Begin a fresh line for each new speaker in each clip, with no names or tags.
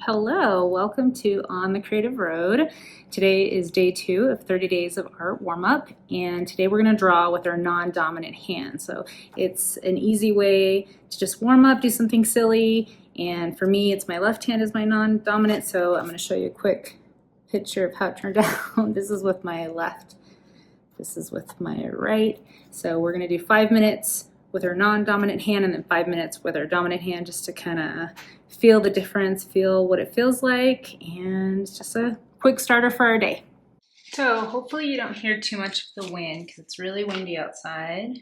Hello, welcome to On the Creative Road. Today is day 2 of 30 days of art warm-up, and today we're going to draw with our non-dominant hand. So it's an easy way to just warm up, do something silly, and for me it's my left hand is my non-dominant, so I'm going to show you a quick picture of how it turned out. This is with my left, this is with my right. So we're going to do 5 minutes with our non-dominant hand and then 5 minutes with our dominant hand, just to kind of feel the difference, feel what it feels like, and just a quick starter for our day. So hopefully you don't hear too much of the wind because it's really windy outside.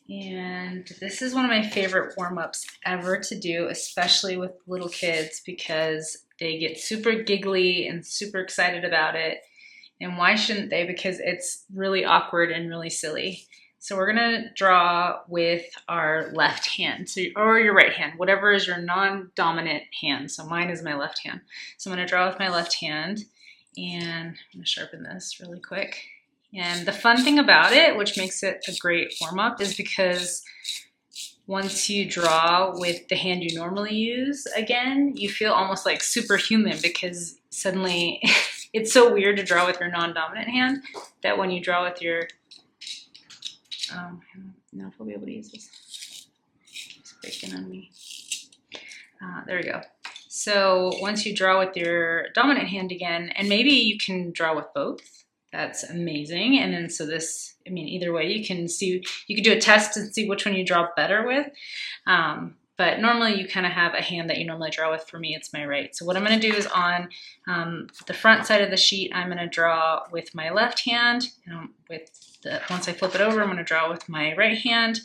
And this is one of my favorite warm-ups ever to do, especially with little kids, because they get super giggly and super excited about it. And why shouldn't they? Because it's really awkward and really silly. So we're gonna draw with our left hand, or your right hand, whatever is your non-dominant hand. So mine is my left hand. So I'm gonna draw with my left hand, and I'm gonna sharpen this really quick. And the fun thing about it, which makes it a great warm-up, is because once you draw with the hand you normally use again, you feel almost like superhuman, because suddenly it's so weird to draw with your non-dominant hand that when you draw with your I don't know if we'll be able to use this. It's breaking on me. There we go. So once you draw with your dominant hand again, and maybe you can draw with both, that's amazing. And then so this, I mean, either way, you can see, you can do a test and see which one you draw better with. But normally you kind of have a hand that you normally draw with. For me, it's my right. So what I'm going to do is on the front side of the sheet, I'm going to draw with my left hand. Once I flip it over, I'm going to draw with my right hand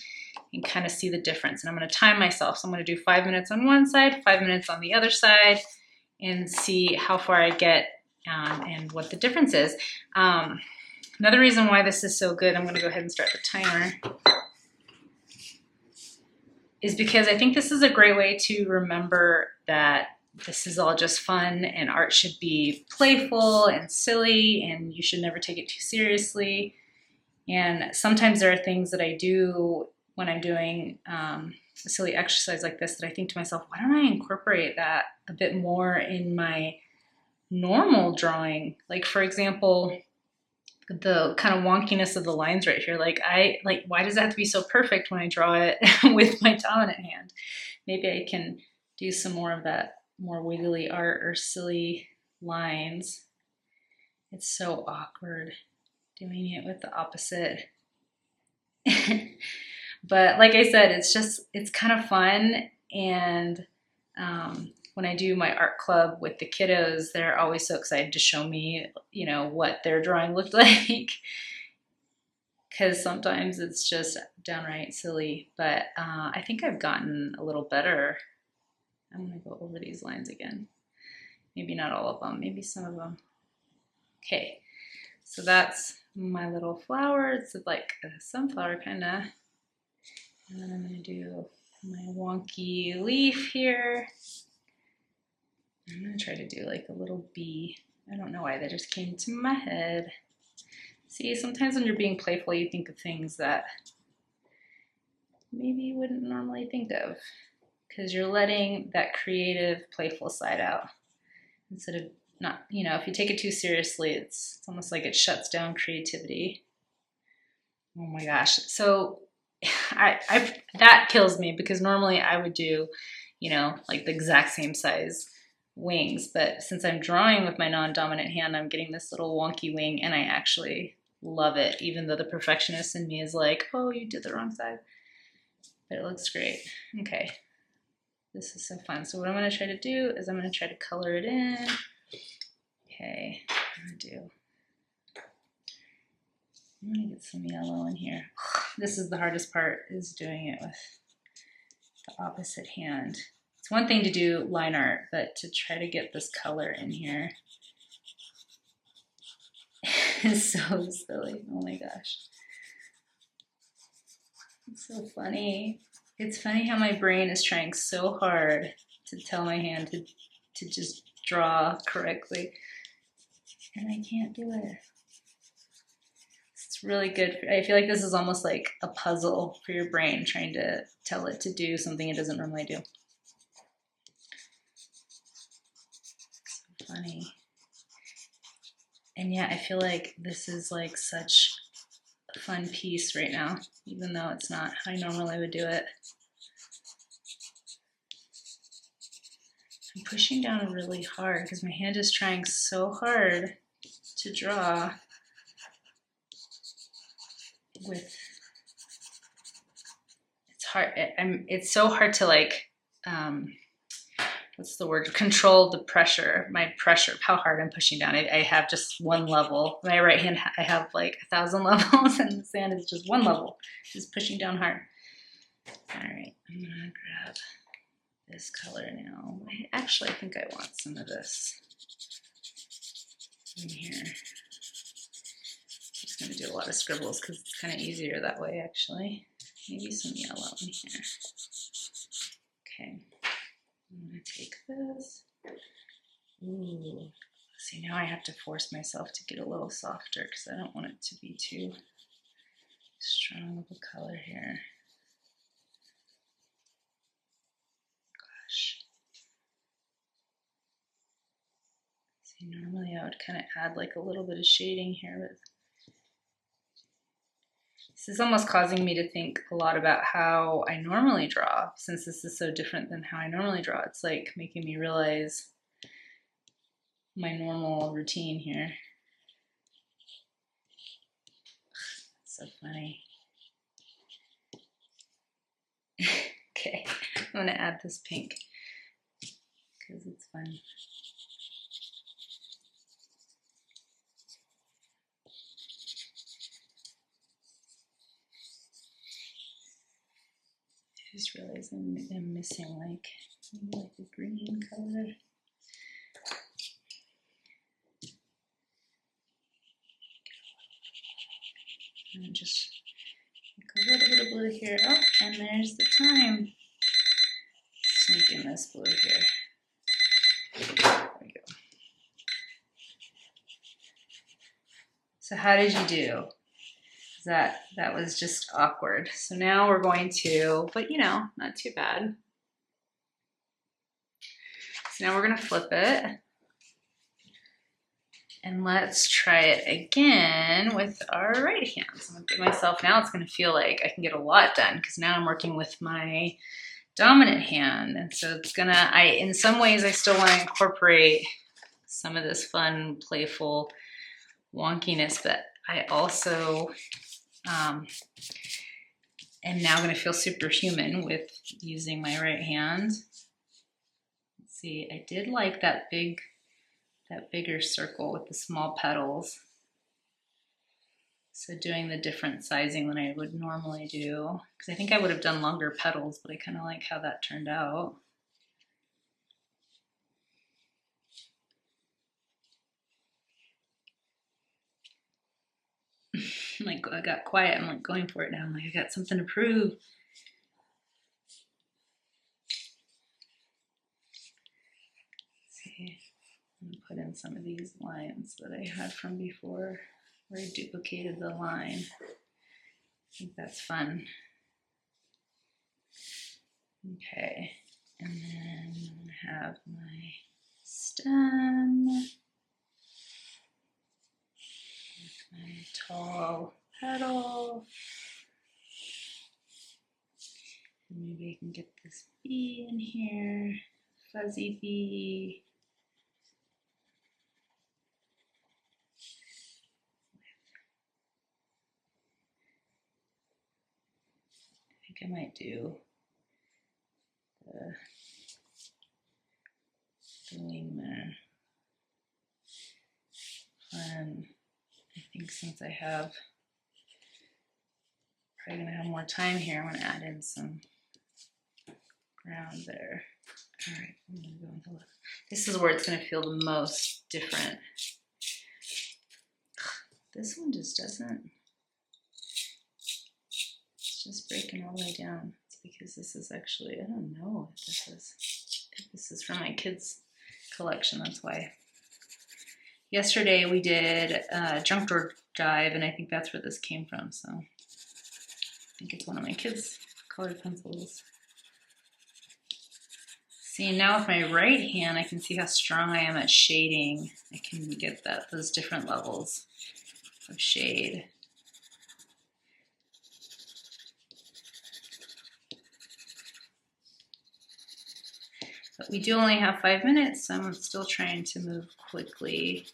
and kind of see the difference. And I'm going to time myself. So I'm going to do 5 minutes on one side, 5 minutes on the other side, and see how far I get and what the difference is. Another reason why this is so good, I'm going to go ahead and start the timer, is because I think this is a great way to remember that this is all just fun, and art should be playful and silly, and you should never take it too seriously. And sometimes there are things that I do when I'm doing a silly exercise like this that I think to myself, why don't I incorporate that a bit more in my normal drawing? Like, for example, the kind of wonkiness of the lines right here. Why does it have to be so perfect when I draw it with my dominant hand? Maybe I can do some more of that more wiggly art or silly lines. It's so awkward doing it with the opposite. But like I said, it's kind of fun. And when I do my art club with the kiddos, they're always so excited to show me, what their drawing looked like. Because sometimes it's just downright silly. But I think I've gotten a little better. I'm going to go over these lines again. Maybe not all of them, maybe some of them. Okay, so that's my little flower. It's like a sunflower kind of. And then I'm going to do my wonky leaf here. I'm going to try to do like a little bee. I don't know why, that just came to my head. See, sometimes when you're being playful, you think of things that maybe you wouldn't normally think of, because you're letting that creative, playful side out. Instead of not, if you take it too seriously, it's almost like it shuts down creativity. Oh my gosh. So that kills me, because normally I would do, like the exact same size wings. But since I'm drawing with my non-dominant hand, I'm getting this little wonky wing, and I actually love it, even though the perfectionist in me is like, oh, you did the wrong side. But it looks great. Okay. This is so fun. So what I'm going to try to do is I'm going to try to color it in. Okay. I'm going to get some yellow in here. This is the hardest part, is doing it with the opposite hand. It's one thing to do line art, but to try to get this color in here is so silly. Oh my gosh. It's so funny. It's funny how my brain is trying so hard to tell my hand to just draw correctly, and I can't do it. It's really good. I feel like this is almost like a puzzle for your brain, trying to tell it to do something it doesn't normally do. funny. And yeah, I feel like this is like such a fun piece right now, even though it's not how I normally would do it. I'm pushing down really hard because my hand is trying so hard to draw with, it's hard, it's so hard to like, what's the word, control the pressure, my pressure, how hard I'm pushing down. I have just one level. My right hand, I have like 1,000 levels, and the sand is just one level, just pushing down hard. All right, I'm gonna grab this color now. Actually, I think I want some of this in here. Just gonna do a lot of scribbles because it's kind of easier that way, actually. Maybe some yellow in here. Okay, I'm gonna take this. Ooh, see, now I have to force myself to get a little softer because I don't want it to be too strong of a color here. Gosh. See, normally I would kind of add like a little bit of shading here, but this is almost causing me to think a lot about how I normally draw, since this is so different than how I normally draw. It's like making me realize my normal routine here. So funny. Okay, I'm gonna add this pink because it's fun. I just realized I'm missing like maybe like a green color. And just like a little bit of blue here. Oh, and there's the time. Sneak in this blue here. There we go. So how did you do? That was just awkward. So now we're going to, but you know, not too bad. So now we're gonna flip it. And let's try it again with our right hand. So I'm gonna give myself, now it's gonna feel like I can get a lot done because now I'm working with my dominant hand. And so it's gonna, in some ways I still wanna incorporate some of this fun, playful wonkiness, but I also am now gonna feel superhuman with using my right hand. Let's see, I did like that bigger circle with the small petals. So doing the different sizing than I would normally do, because I think I would have done longer petals, but I kind of like how that turned out. Like I got quiet, I'm like going for it now. I'm like, I got something to prove. Let's see, I'm gonna put in some of these lines that I had from before, where I duplicated the line. I think that's fun. Okay, and then I'm gonna have my stem with my tall petal. And maybe I can get this bee in here, fuzzy bee. I think I might do the wing there. And I think since I have probably gonna have more time here, I'm gonna add in some ground there. All right, I'm gonna go into left. This is where it's gonna feel the most different. This one just doesn't, it's just breaking all the way down. It's because this is actually, I don't know what this is. I think this is from my kids' collection, that's why. Yesterday we did junk drawer dive, and I think that's where this came from, so I think it's one of my kids' colored pencils. See, now with my right hand, I can see how strong I am at shading. I can get those different levels of shade. But we do only have 5 minutes, so I'm still trying to move quickly.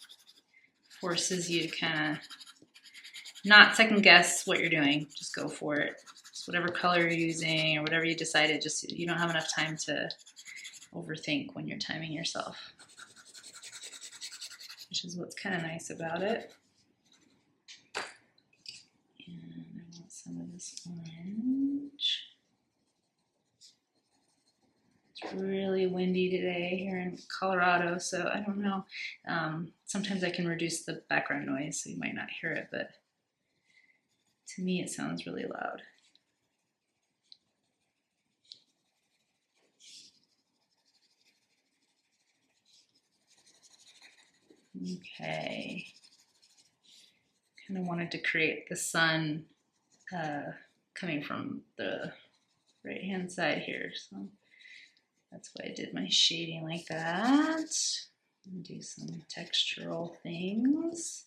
Forces you to kind of not second guess what you're doing. Just go for it. Just whatever color you're using or whatever you decided, just you don't have enough time to overthink when you're timing yourself, which is what's kind of nice about it. And I want some of this orange. It's really windy today here in Colorado, so I don't know. Sometimes I can reduce the background noise, so you might not hear it, but to me it sounds really loud. Okay. Kind of wanted to create the sun coming from the right hand side here, so that's why I did my shading like that. Do some textural things.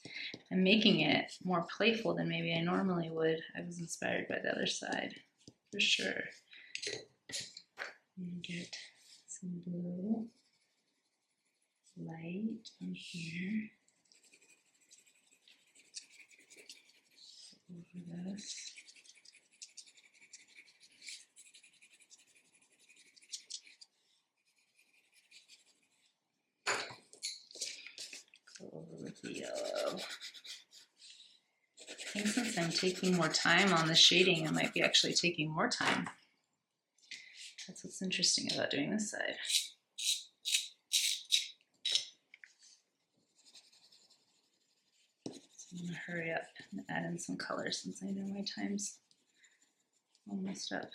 I'm making it more playful than maybe I normally would. I was inspired by the other side, for sure. And get some blue light in here. Over this. Go over with the yellow. I think since I'm taking more time on the shading, I might be actually taking more time. That's what's interesting about doing this side. So I'm gonna hurry up and add in some color since I know my time's almost up.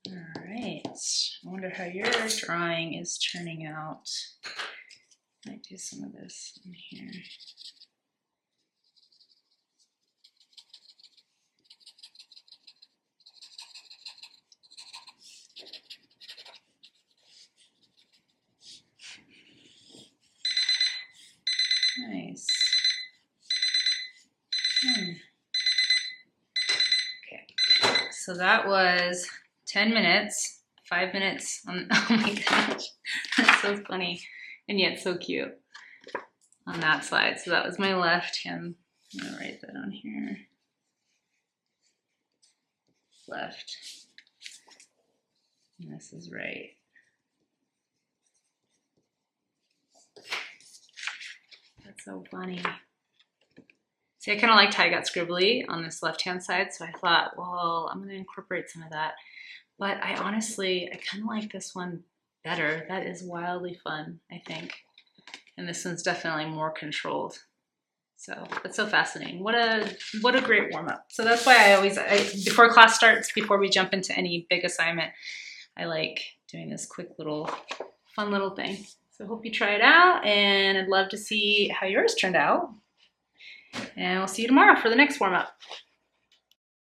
All right, I wonder how your drawing is turning out. Might do some of this in here. Nice. Okay, so that was 10 minutes, 5 minutes on, oh my gosh, that's so funny and yet so cute on that side. So that was my left hand. I'm gonna write that on here. Left. And this is right. That's so funny. See, I kind of liked how I got scribbly on this left-hand side, so I thought, well, I'm gonna incorporate some of that. But I honestly kind of like this one better. That is wildly fun, I think. And this one's definitely more controlled. So that's so fascinating. What a great warm-up. So that's why I always, before class starts, before we jump into any big assignment, I like doing this quick little, fun little thing. So hope you try it out, and I'd love to see how yours turned out. And we'll see you tomorrow for the next warm-up.